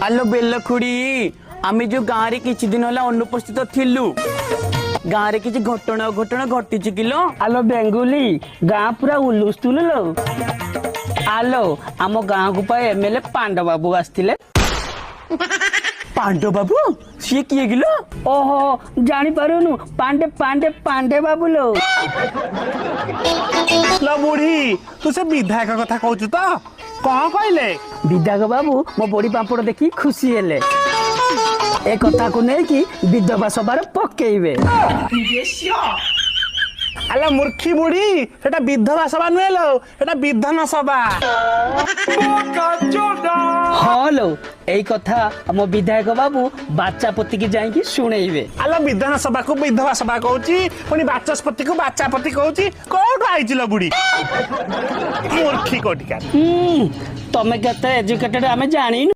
आलो bell खुड़ी आम जो गाँव रे किछि दिन होला अनुपस्थित थिलु गाँव रे किछि घटना घटना घटी किलो। आलो बेंगुली गाँ पूरा उलुस्तुल लो। आलो आम गाँ को पाए एमएलए पांडव बाबू आसथिले। पांडव बाबू सी किए गिलो? ओहो जानी पारुनु पांडे पांडे पांडे बाबू लो। लो बुढ़ी तू से विधायक कथा कहू तो कौन कहले? विधायक बाबू मो बड़ी पापड़ देखी खुशी हेले ए कथा को नहीं कि विधवा सभार पकेइबे। अला मूर्खी बुढ़ी सेटा विधवा सभा नुहे लो सेटा विधान सभा। हाँ लो यही कथा हम विधायक बाबू बाचापति की जाइकी शुणेइबे। अला विधान सभा को विधवा सभा कहूची पुणी बाचस्पति को बाचापति कहूची कोठु आइछि लो बुढ़ी मूर्खी कोटिका। तमे केते एजुकेटेड हमें जानी